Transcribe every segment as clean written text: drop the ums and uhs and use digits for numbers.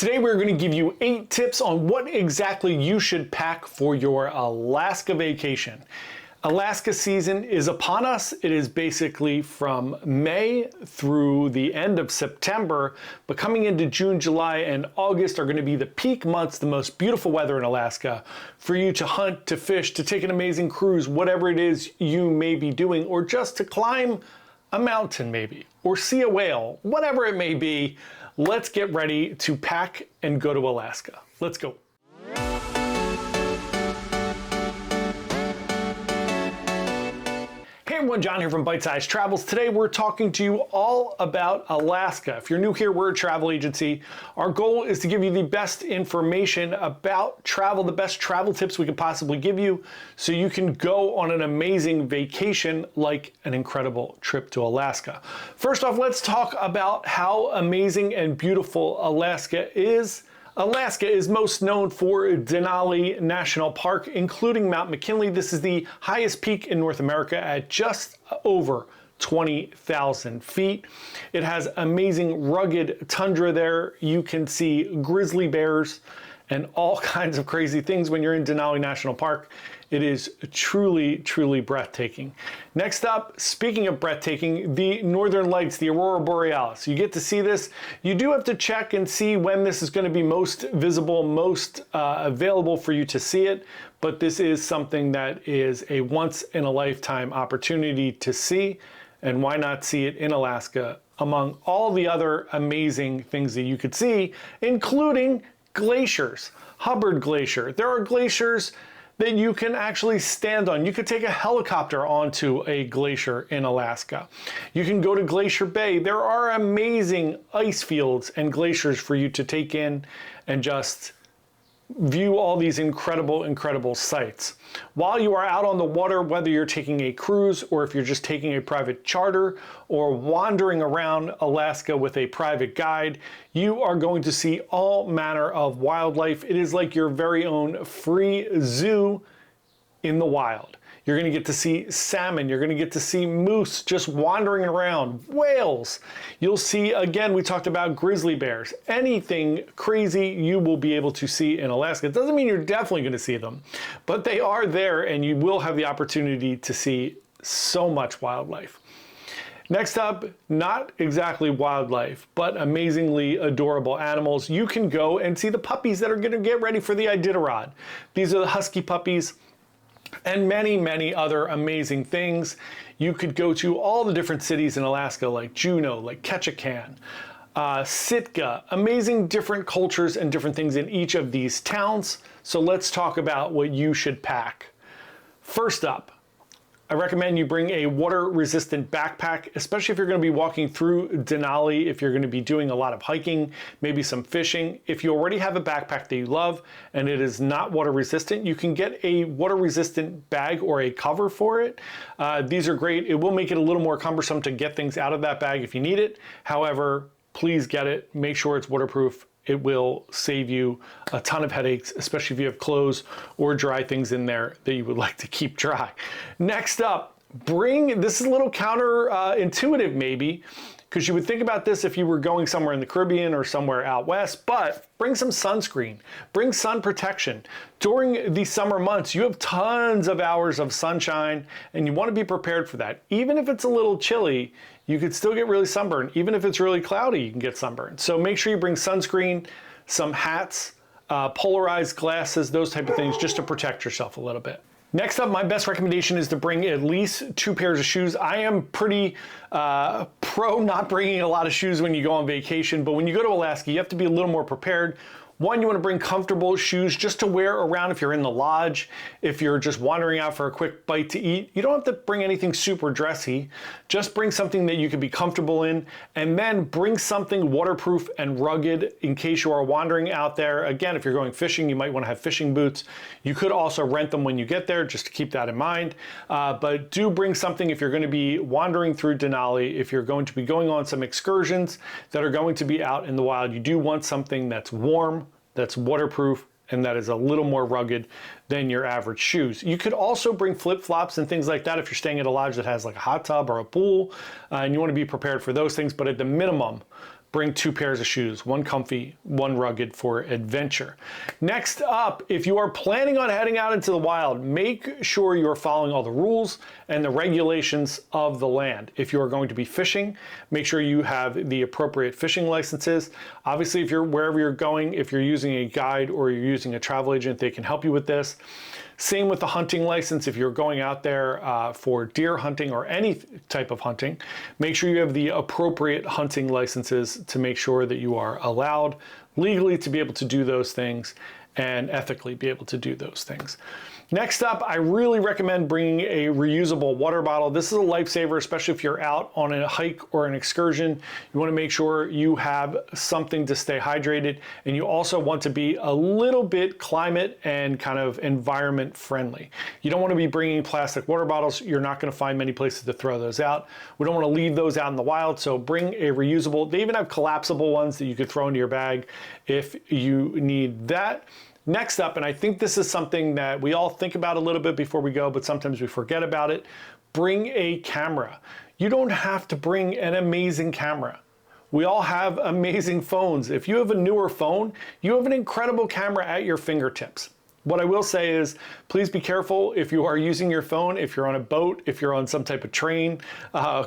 Today we're going to give you 8 tips on what exactly you should pack for your Alaska vacation. Alaska season is upon us. It is basically from May through the end of September, but coming into June, July, and August are going to be the peak months, the most beautiful weather in Alaska for you to hunt, to fish, to take an amazing cruise, whatever it is you may be doing, or just to climb a mountain maybe, or see a whale, whatever it may be. Let's get ready to pack and go to Alaska. Let's go. Hey everyone, John here from Bite-Sized Travels. Today we're talking to you all about Alaska. If you're new here, we're a travel agency. Our goal is to give you the best information about travel, the best travel tips we could possibly give you so you can go on an amazing vacation like an incredible trip to Alaska. First off, let's talk about how amazing and beautiful Alaska is. Alaska is most known for Denali National Park, including Mount McKinley. This is the highest peak in North America at just over 20,000 feet. It has amazing rugged tundra there. You can see grizzly bears and all kinds of crazy things when you're in Denali National Park. It is truly, truly breathtaking. Next up, speaking of breathtaking, the Northern Lights, the Aurora Borealis. You get to see this. You do have to check and see when this is going to be most visible, most available for you to see it, but this is something that is a once-in-a-lifetime opportunity to see, and why not see it in Alaska among all the other amazing things that you could see, including glaciers. Hubbard Glacier. There are glaciers that you can actually stand on. You could take a helicopter onto a glacier in Alaska. You can go to Glacier Bay. There are amazing ice fields and glaciers for you to take in and just view all these incredible, incredible sights. While you are out on the water, whether you're taking a cruise or if you're just taking a private charter or wandering around Alaska with a private guide, you are going to see all manner of wildlife. It is like your very own free zoo in the wild. You're going to get to see salmon. You're going to get to see moose just wandering around, whales. You'll see, again, we talked about grizzly bears. Anything crazy you will be able to see in Alaska. It doesn't mean you're definitely going to see them, but they are there and you will have the opportunity to see so much wildlife. Next up, not exactly wildlife, but amazingly adorable animals. You can go and see the puppies that are going to get ready for the Iditarod. These are the husky puppies. And many, many other amazing things. You could go to all the different cities in Alaska, like Juneau, like Ketchikan, Sitka, amazing different cultures and different things in each of these towns. So let's talk about what you should pack. First up, I recommend you bring a water-resistant backpack, especially if you're going to be walking through Denali, if you're going to be doing a lot of hiking, maybe some fishing. If you already have a backpack that you love and it is not water-resistant, you can get a water-resistant bag or a cover for it. These are great. It will make it a little more cumbersome to get things out of that bag if you need it. However, please get it. Make sure it's waterproof. It will save you a ton of headaches, especially if you have clothes or dry things in there that you would like to keep dry. Next up, this is a little counterintuitive maybe, because you would think about this if you were going somewhere in the Caribbean or somewhere out west, but bring some sunscreen, bring sun protection. During the summer months, you have tons of hours of sunshine and you want to be prepared for that. Even if it's a little chilly, you could still get really sunburned. Even if it's really cloudy, you can get sunburned. So make sure you bring sunscreen, some hats, polarized glasses, those type of things, just to protect yourself a little bit. Next up, my best recommendation is to bring at least 2 pairs of shoes. I am pretty pro not bringing a lot of shoes when you go on vacation, but when you go to Alaska, you have to be a little more prepared. One, you want to bring comfortable shoes just to wear around if you're in the lodge, if you're just wandering out for a quick bite to eat. You don't have to bring anything super dressy. Just bring something that you can be comfortable in, and then bring something waterproof and rugged in case you are wandering out there. Again, if you're going fishing, you might want to have fishing boots. You could also rent them when you get there, just to keep that in mind. But do bring something if you're going to be wandering through Denali, if you're going to be going on some excursions that are going to be out in the wild. You do want something that's warm, that's waterproof, and that is a little more rugged than your average shoes. You could also bring flip-flops and things like that if you're staying at a lodge that has like a hot tub or a pool, and you want to be prepared for those things, but at the minimum, bring 2 pairs of shoes, one comfy, one rugged for adventure. Next up, if you are planning on heading out into the wild, make sure you are following all the rules and the regulations of the land. If you are going to be fishing, make sure you have the appropriate fishing licenses. Obviously, if you're wherever you're going, if you're using a guide or you're using a travel agent, they can help you with this. Same with the hunting license. If you're going out there for deer hunting or any type of hunting, make sure you have the appropriate hunting licenses to make sure that you are allowed legally to be able to do those things and ethically be able to do those things. Next up, I really recommend bringing a reusable water bottle. This is a lifesaver, especially if you're out on a hike or an excursion. You want to make sure you have something to stay hydrated, and you also want to be a little bit climate and kind of environment friendly. You don't want to be bringing plastic water bottles. You're not going to find many places to throw those out. We don't want to leave those out in the wild, so bring a reusable. They even have collapsible ones that you could throw into your bag if you need that. Next up, and I think this is something that we all think about a little bit before we go, but sometimes we forget about it, bring a camera. You don't have to bring an amazing camera. We all have amazing phones. If you have a newer phone, you have an incredible camera at your fingertips. What I will say is, please be careful if you are using your phone, if you're on a boat, if you're on some type of train,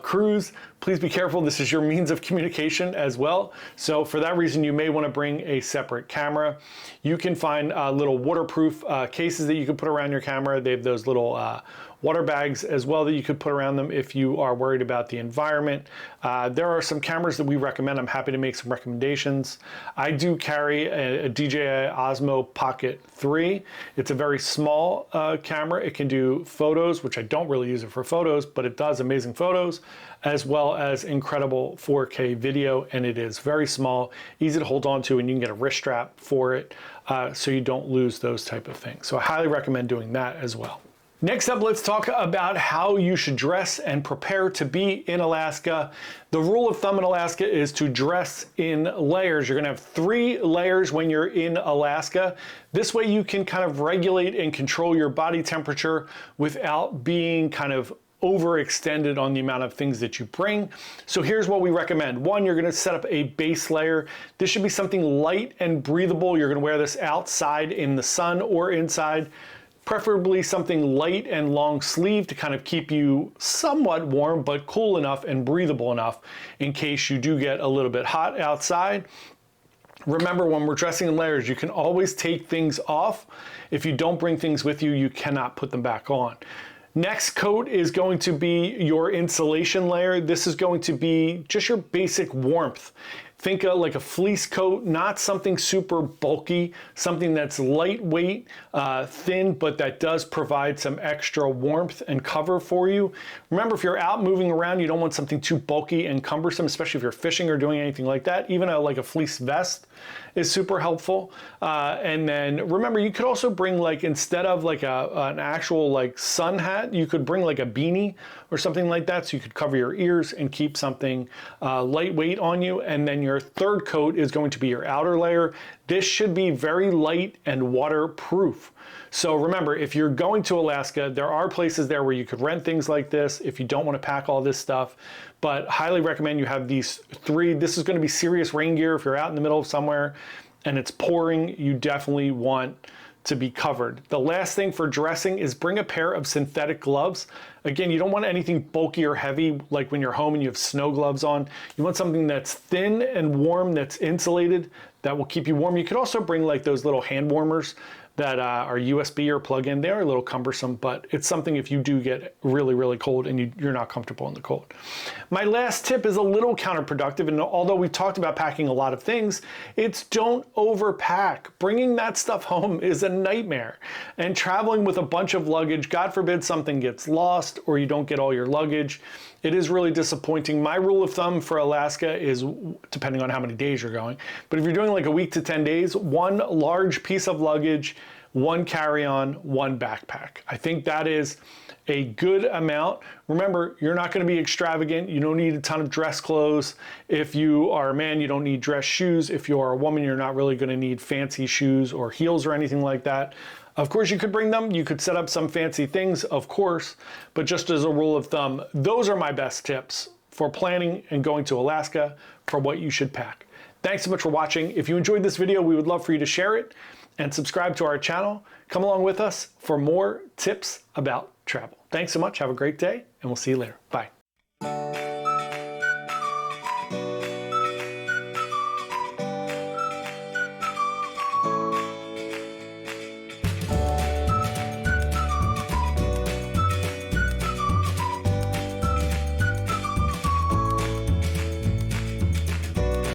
cruise, please be careful. This is your means of communication as well. So for that reason, you may want to bring a separate camera. You can find little waterproof cases that you can put around your camera. They have those little water bags as well that you could put around them if you are worried about the environment. There are some cameras that we recommend. I'm happy to make some recommendations. I do carry a DJI Osmo Pocket 3. It's a very small camera. It can do photos, which I don't really use it for photos, but it does amazing photos, as well as incredible 4K video, and it is very small, easy to hold on to, and you can get a wrist strap for it so you don't lose those type of things. So I highly recommend doing that as well. Next up, let's talk about how you should dress and prepare to be in Alaska. The rule of thumb in Alaska is to dress in layers. You're gonna have 3 layers when you're in Alaska. This way you can kind of regulate and control your body temperature without being kind of overextended on the amount of things that you bring. So here's what we recommend. 1, you're gonna set up a base layer. This should be something light and breathable. You're gonna wear this outside in the sun or inside. Preferably something light and long sleeve to kind of keep you somewhat warm, but cool enough and breathable enough in case you do get a little bit hot outside. Remember, when we're dressing in layers, you can always take things off. If you don't bring things with you, you cannot put them back on. Next coat is going to be your insulation layer. This is going to be just your basic warmth. Think of like a fleece coat, not something super bulky, something that's lightweight, thin, but that does provide some extra warmth and cover for you. Remember, if you're out moving around, you don't want something too bulky and cumbersome, especially if you're fishing or doing anything like that. Even like a fleece vest is super helpful. And then remember, you could also bring, like, instead of like an actual like sun hat, you could bring like a beanie or something like that, so you could cover your ears and keep something lightweight on you. And then your third coat is going to be your outer layer. This should be very light and waterproof. So remember, if you're going to Alaska, there are places there where you could rent things like this if you don't want to pack all this stuff, but highly recommend you have these 3. This is going to be serious rain gear. If you're out in the middle of somewhere and it's pouring, you definitely want to be covered. The last thing for dressing is bring a pair of synthetic gloves. Again, you don't want anything bulky or heavy like when you're home and you have snow gloves on. You want something that's thin and warm, that's insulated, that will keep you warm. You could also bring like those little hand warmers that are USB or plug-in. They are a little cumbersome, but it's something if you do get really, really cold and you're not comfortable in the cold. My last tip is a little counterproductive, and although we talked about packing a lot of things, it's don't overpack. Bringing that stuff home is a nightmare. And traveling with a bunch of luggage, God forbid something gets lost or you don't get all your luggage, it is really disappointing. My rule of thumb for Alaska is, depending on how many days you're going, but if you're doing like a week to 10 days, 1 large piece of luggage, 1 carry-on, 1 backpack. I think that is a good amount. Remember, you're not going to be extravagant. You don't need a ton of dress clothes. If you are a man, you don't need dress shoes. If you are a woman, you're not really going to need fancy shoes or heels or anything like that. Of course, you could bring them. You could set up some fancy things, of course, but just as a rule of thumb, those are my best tips for planning and going to Alaska for what you should pack. Thanks so much for watching. If you enjoyed this video, we would love for you to share it and subscribe to our channel. Come along with us for more tips about travel. Thanks so much. Have a great day, and we'll see you later. Bye.